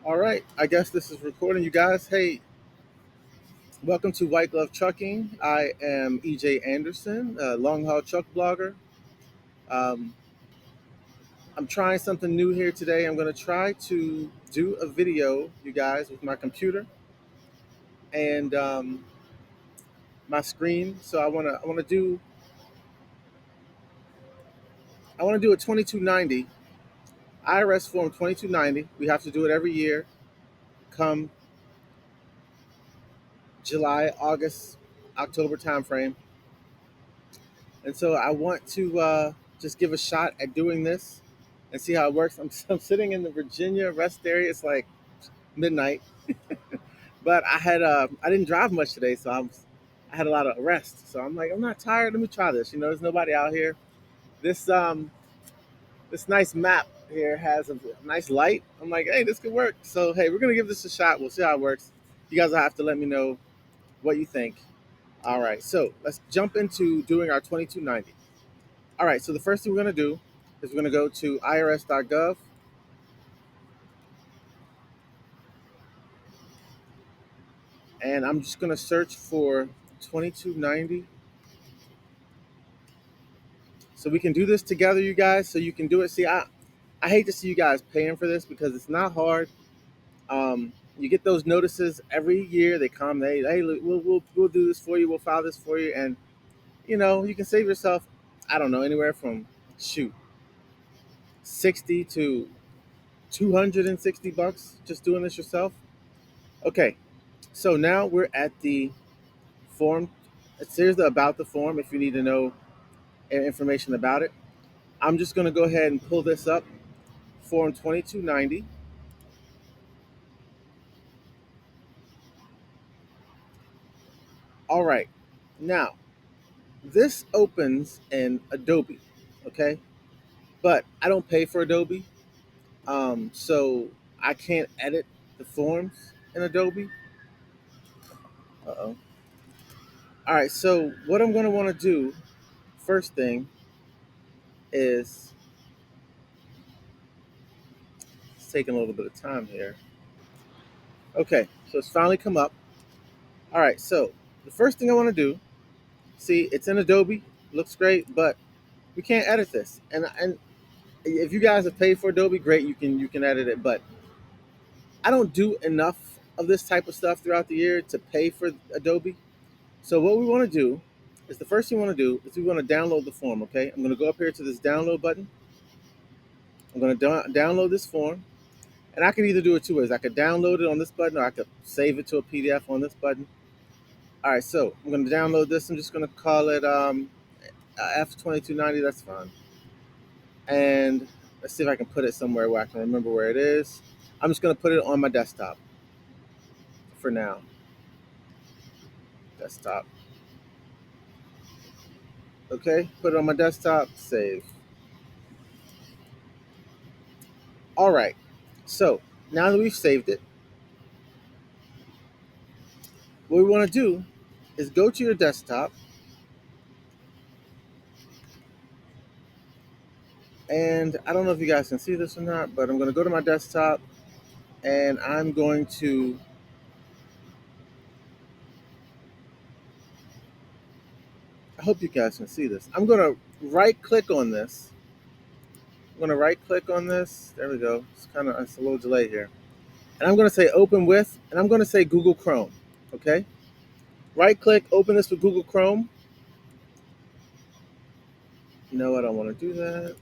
All right, I guess this is recording, you guys. Hey, welcome to White Glove Trucking. I am EJ Anderson, a long haul truck blogger. Um, I'm trying something new here today. I'm going to try to do a video, you guys, with my computer and my screen. So I want to do a 2290 IRS Form 2290. We have to do it every year, come July, August, October timeframe. And so I want to just give a shot at doing this and see how it works. I'm sitting in the Virginia rest area. It's like midnight, but I didn't drive much today, so I had a lot of rest. So I'm like, I'm not tired. Let me try this. There's nobody out here. This this nice map here has a nice light. I'm like, hey, this could work. So hey, we're gonna give this a shot. We'll see how it works. You guys will have to let me know what you think. All right, so let's jump into doing our 2290. All right, so the first thing we're going to do is we're going to go to irs.gov, and I'm just going to search for 2290. So we can do this together, you guys, so you can do it. See, I hate to see you guys paying for this because it's not hard. You get those notices every year. They come, hey, look, we'll do this for you. We'll file this for you. And, you can save yourself, I don't know, anywhere from, shoot, 60 to 260 bucks just doing this yourself. Okay, so now we're at the form. Here's the about the form if you need to know information about it. I'm just going to go ahead and pull this up, Form 2290. All right. Now, this opens in Adobe, okay? But I don't pay for Adobe, so I can't edit the forms in Adobe. Uh-oh. All right, so what I'm going to want to do, first thing, is it's taking a little bit of time here. Okay, so it's finally come up. All right, so the first thing I want to do, see, it's in Adobe, looks great, but we can't edit this. And if you guys have paid for Adobe, great, you can edit it. But I don't do enough of this type of stuff throughout the year to pay for Adobe. So what we want to do is the first thing we want to do is we want to download the form. Okay, I'm going to go up here to this download button. I'm going to download this form, and I could either do it two ways. I could download it on this button, or I could save it to a PDF on this button. All right, so I'm going to download this. I'm just going to call it F2290. That's fine. And let's see if I can put it somewhere where I can remember where it is. I'm just going to put it on my desktop for now. Desktop. Okay, put it on my desktop, save. All right, so now that we've saved it, what we want to do is go to your desktop, and I don't know if you guys can see this or not, but I'm going to go to my desktop, and I'm going to I hope you guys can see this. I'm going to right click on this. I'm going to right click on this. There we go. It's a little delay here. And I'm going to say open with, and I'm going to say Google Chrome. Okay. Right click, open this with Google Chrome. No, I don't want to do that.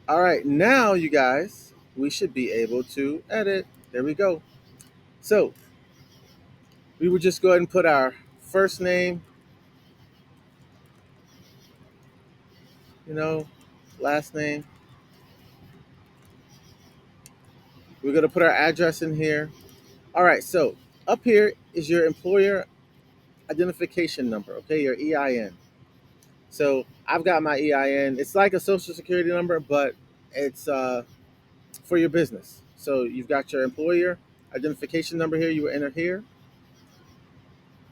All right. Now, you guys, we should be able to edit. There we go. So we would just go ahead and put our first name, you know, last name. We're going to put our address in here. All right. So up here is your employer identification number, okay, your EIN. So I've got my EIN. It's like a social security number, but it's for your business. So you've got your employer identification number here. You enter here.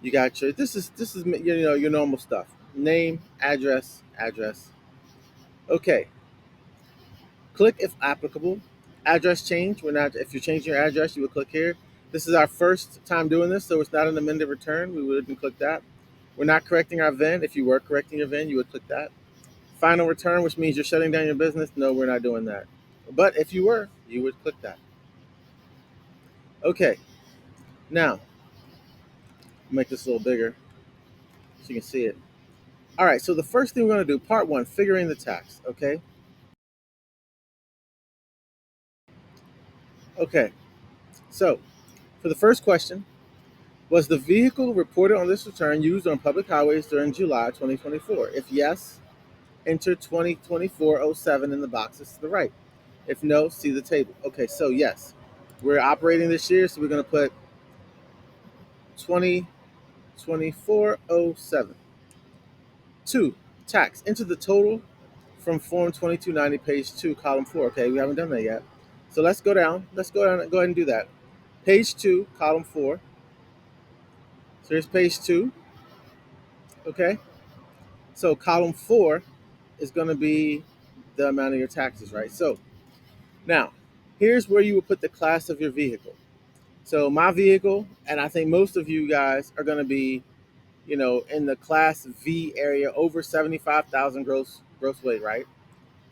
You got your this is your normal stuff. Name, address. Okay. Click if applicable. Address change. We're not. If you're changing your address, you would click here. This is our first time doing this, so it's not an amended return. We wouldn't click that. We're not correcting our VIN. If you were correcting your VIN, you would click that. Final return, which means you're shutting down your business. No, we're not doing that. But if you were, you would click that. Okay. Now, make this a little bigger so you can see it. All right. So the first thing we're going to do, part one, figuring the tax. Okay. Okay. So for the first question, was the vehicle reported on this return used on public highways during July 2024? If yes, enter 2024-07 in the boxes to the right. If no, see the table. Okay, so yes, we're operating this year, so we're going to put 2024-07. 2. Tax. Enter the total from Form 2290, page 2, column 4. Okay, we haven't done that yet. So let's go down. Let's go down and go ahead and do that. Page 2, column 4. So here's page 2. Okay. So column 4 is going to be the amount of your taxes, right? So now, here's where you would put the class of your vehicle. So my vehicle, and I think most of you guys are going to be, in the class V area, over 75,000 gross weight, right?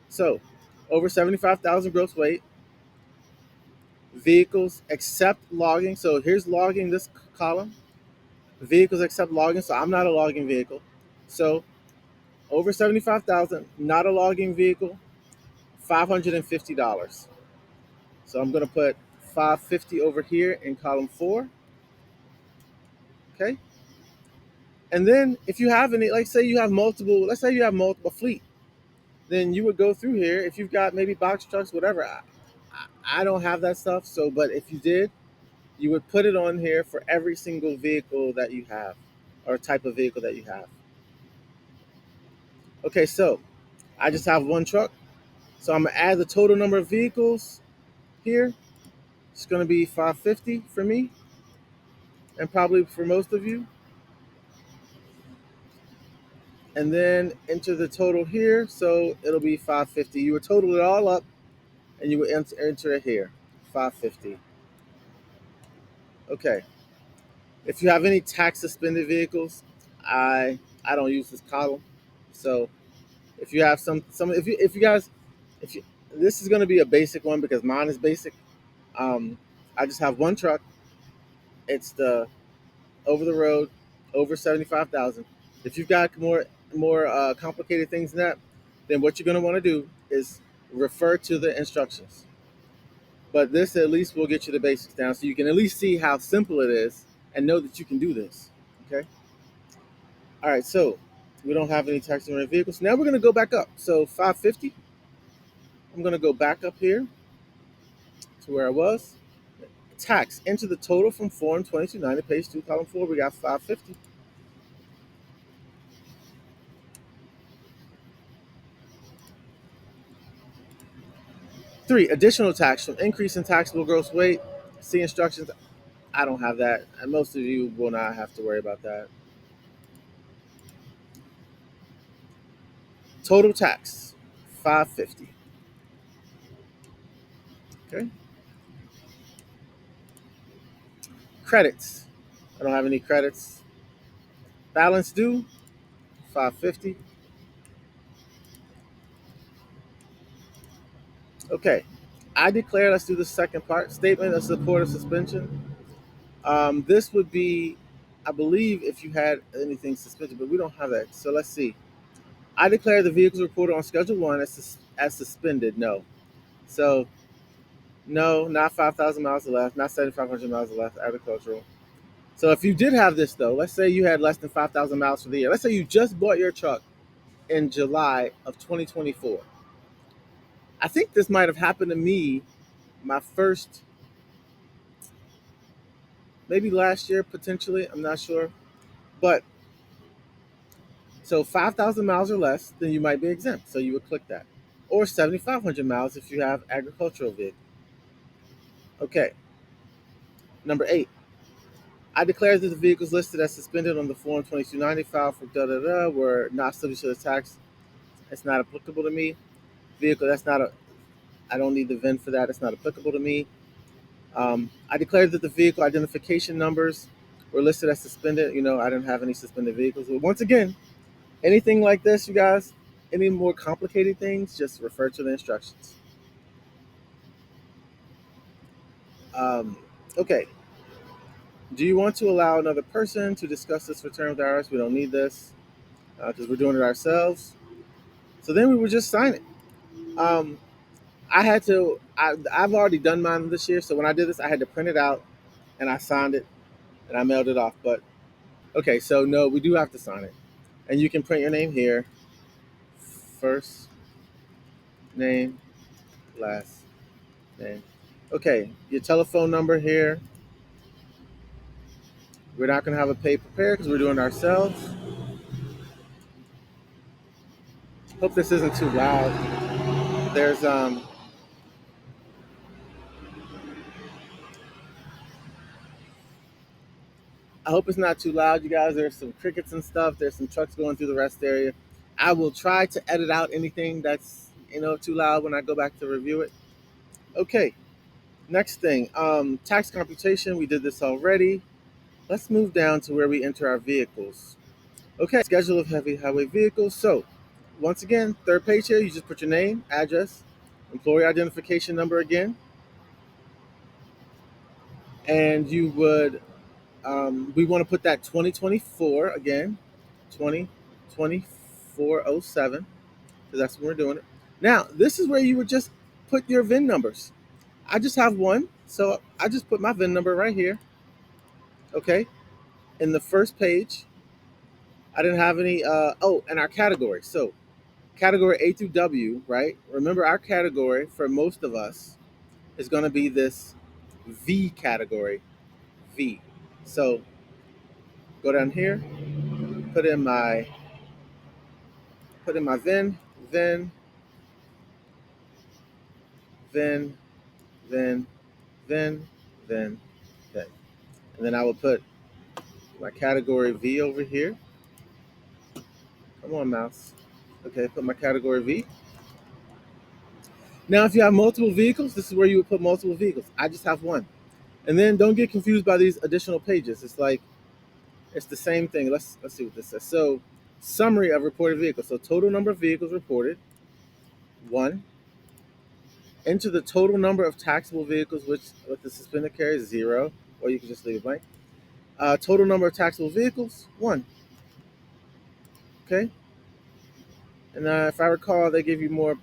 So over 75,000 gross weight, vehicles except logging. So here's logging, this column. Vehicles except logging. So I'm not a logging vehicle. So over 75,000, not a logging vehicle, $550. So I'm going to put 550 over here in column 4. Okay. And then if you have any, like say you have multiple, let's say you have multiple fleet, then you would go through here. If you've got maybe box trucks, whatever. I don't have that stuff. So, but if you did, you would put it on here for every single vehicle that you have or type of vehicle that you have. Okay. So I just have one truck. So I'm going to add the total number of vehicles here. It's going to be 550 for me and probably for most of you. And then enter the total here. So it'll be 550. You would total it all up and you would enter it here, 550. Okay. If you have any tax suspended vehicles, I don't use this column. So if you have some if you guys if you this is going to be a basic one because mine is basic. I just have one truck. It's the over the road over 75,000. If you've got more complicated things than that, then what you're going to want to do is refer to the instructions. But this at least will get you the basics down so you can at least see how simple it is and know that you can do this. Okay. All right. So we don't have any tax on vehicles. Now we're going to go back up. So 550. I'm going to go back up here to where I was. Tax. Enter the total from Form 2290, page 2, column 4. We got 550. 3. Additional tax from increase in taxable gross weight. See instructions. I don't have that. And most of you will not have to worry about that. Total tax 550. Okay. Credits. I don't have any credits. Balance due 550. Okay. I declare, let's do the second part. Statement of support of suspension. This would be, I believe, if you had anything suspended, but we don't have that. So let's see. I declare the vehicles reported on Schedule 1 as suspended. No. So, no, not 5,000 miles or less, not 7,500 miles or less, agricultural. So if you did have this, though, let's say you had less than 5,000 miles for the year. Let's say you just bought your truck in July of 2024. I think this might have happened to me my first, maybe last year, potentially. I'm not sure. But so 5,000 miles or less, then you might be exempt. So you would click that. Or 7,500 miles if you have agricultural vehicle. Okay. Number 8. I declare that the vehicles listed as suspended on the Form 2290 file for were not subject to the tax. It's not applicable to me. Vehicle, that's not a I don't need the VIN for that. It's not applicable to me. I declared that the vehicle identification numbers were listed as suspended. I didn't have any suspended vehicles. But once again, anything like this, you guys, any more complicated things, just refer to the instructions. Um, okay. Do you want to allow another person to discuss this return with the IRS? We don't need this because we're doing it ourselves. So then we would just sign it. Um, I had to. I've already done mine this year, so when I did this, I had to print it out and I signed it and I mailed it off. But okay, so no, we do have to sign it, and you can print your name here. First name, last name. Okay, your telephone number here. We're not going to have a pay prepare because we're doing it ourselves. Hope this isn't too loud. There's I hope it's not too loud, you guys. There's some crickets and stuff. There's some trucks going through the rest area. I will try to edit out anything that's too loud when I go back to review it. Okay, next thing, tax computation. We did this already. Let's move down to where we enter our vehicles. Okay, schedule of heavy highway vehicles. So, once again, third page here, you just put your name, address, employee identification number again, and you would, we want to put that 2024 again, 202407, because that's when we're doing it. Now, this is where you would just put your VIN numbers. I just have one, so I just put my VIN number right here, okay, in the first page. I didn't have any, and our category. So, category A through W, right? Remember, our category for most of us is going to be this V category, V. So, go down here, put in my VIN, VIN, VIN, VIN, VIN, VIN, VIN. And then I will put my category V over here. Come on, mouse. Okay, put my category V. Now, if you have multiple vehicles, this is where you would put multiple vehicles. I just have one. And then don't get confused by these additional pages. It's like it's the same thing. Let's see what this says. So, summary of reported vehicles. So, total number of vehicles reported, one. Enter the total number of taxable vehicles, which with the suspended carry is zero, or you can just leave it blank. Total number of taxable vehicles, one. Okay. And if I recall, they give you more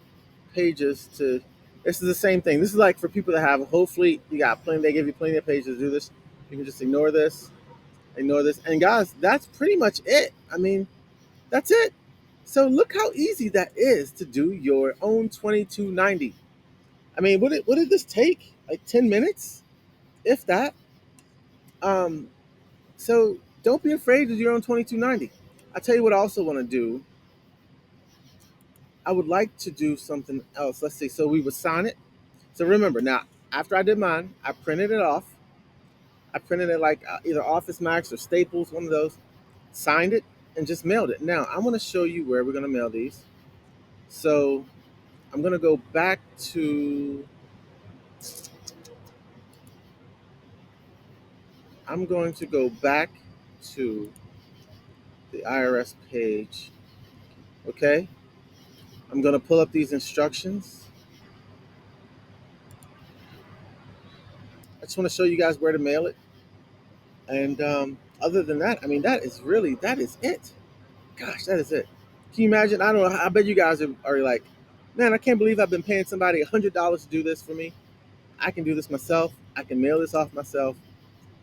pages to. This is the same thing. This is like for people that have a whole fleet. You got plenty. They give you plenty of pages to do this. You can just ignore this, and guys, that's pretty much it. I mean, that's it. So look how easy that is to do your own 2290. I mean, what did this take? Like 10 minutes, if that. Um, so don't be afraid to do your own 2290. I tell you what I also want to do. I would like to do something else. Let's see. So we would sign it. So remember now, after I did mine, I printed it off. I printed it like either Office Max or Staples, one of those. Signed it and just mailed it. Now I'm going to show you where we're going to mail these. So I'm going to go back to. I'm going to go back to the IRS page. Okay. I'm going to pull up these instructions. I just want to show you guys where to mail it. And other than that, I mean, that is it. Gosh, that is it. Can you imagine? I don't know. I bet you guys are like, man, I can't believe I've been paying somebody $100 to do this for me. I can do this myself. I can mail this off myself.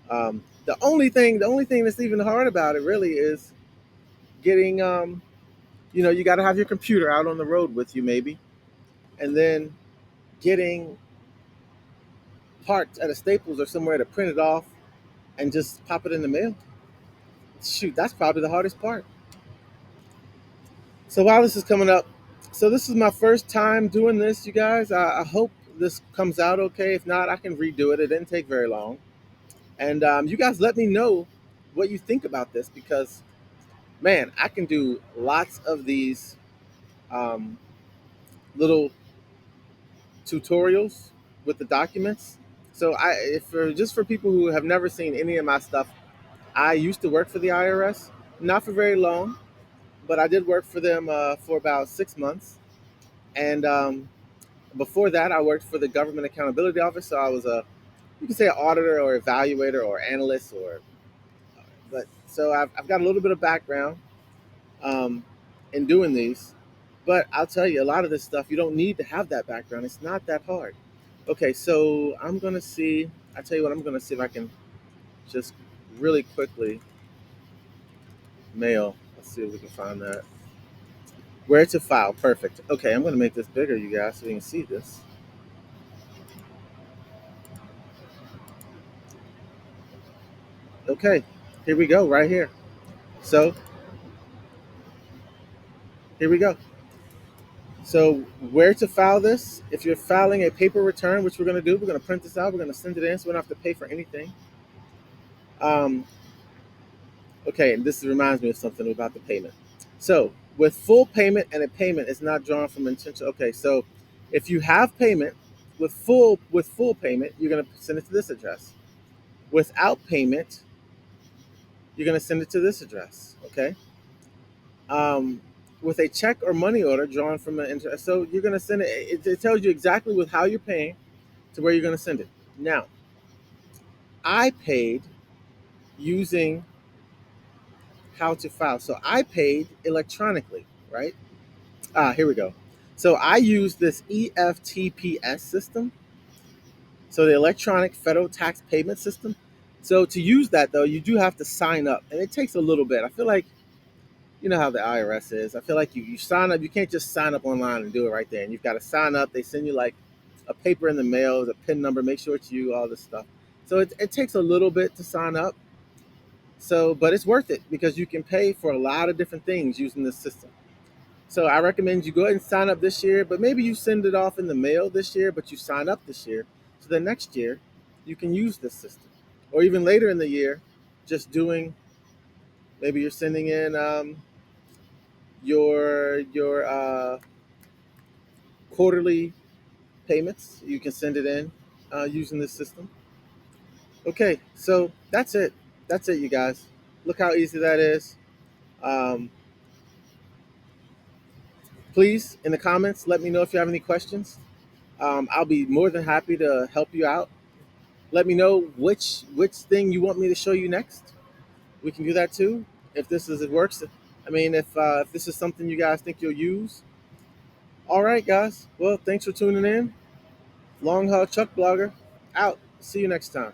The only thing that's even hard about it really is getting, you got to have your computer out on the road with you maybe, and then getting parked at a Staples or somewhere to print it off and just pop it in the mail. Shoot, that's probably the hardest part. So while this is coming up, so this is my first time doing this, you guys. I hope this comes out okay. If not, I can redo it. It didn't take very long. And you guys let me know what you think about this because, man, I can do lots of these um, little tutorials with the documents. So if for just for people who have never seen any of my stuff, I used to work for the IRS, not for very long, but I did work for them for about 6 months. And before that, I worked for the Government Accountability Office. So I was you can say an auditor or evaluator or analyst but so I've got a little bit of background um, in doing these. But I'll tell you, a lot of this stuff, you don't need to have that background. It's not that hard. Okay, so I'm going to see, I tell you what, I'm going to see if I can just really quickly mail. Let's see if we can find that. Where to file. Perfect. Okay, I'm going to make this bigger, you guys, so you can see this. Okay, here we go, right here. So here we go. So where to file this? If you're filing a paper return, which we're going to do, we're going to print this out. We're going to send it in, so we don't have to pay for anything. Um, okay, and this reminds me of something about the payment. So with full payment and a payment is not drawn from intention. Okay, so if you have payment with full payment, you're going to send it to this address. Without payment, you're going to send it to this address. Okay. Um, with a check or money order drawn from an interest, so you're going to send it. It tells you exactly with how you're paying to where you're going to send it. Now, I paid using how to file. So I paid electronically, right? Here we go. So I use this EFTPS system, so the Electronic Federal Tax Payment System. So to use that though, you do have to sign up, and it takes a little bit. I feel like you know how the IRS is. I feel like you sign up. You can't just sign up online and do it right there. And you've got to sign up. They send you like a paper in the mail, a PIN number, make sure it's you, all this stuff. So it takes a little bit to sign up. So, but it's worth it because you can pay for a lot of different things using this system. So I recommend you go ahead and sign up this year, but maybe you send it off in the mail this year, but you sign up this year. So the next year you can use this system. Or even later in the year, just doing, maybe you're sending in your quarterly payments. You can send it in using this system. Okay, so that's it. That's it, you guys. Look how easy that is. Um, Please, in the comments, let me know if you have any questions. I'll be more than happy to help you out. Let me know which thing you want me to show you next. We can do that too. If this is it works. I mean, if this is something you guys think you'll use. All right, guys. Well, thanks for tuning in. Long Haul Truck Blogger out. See you next time.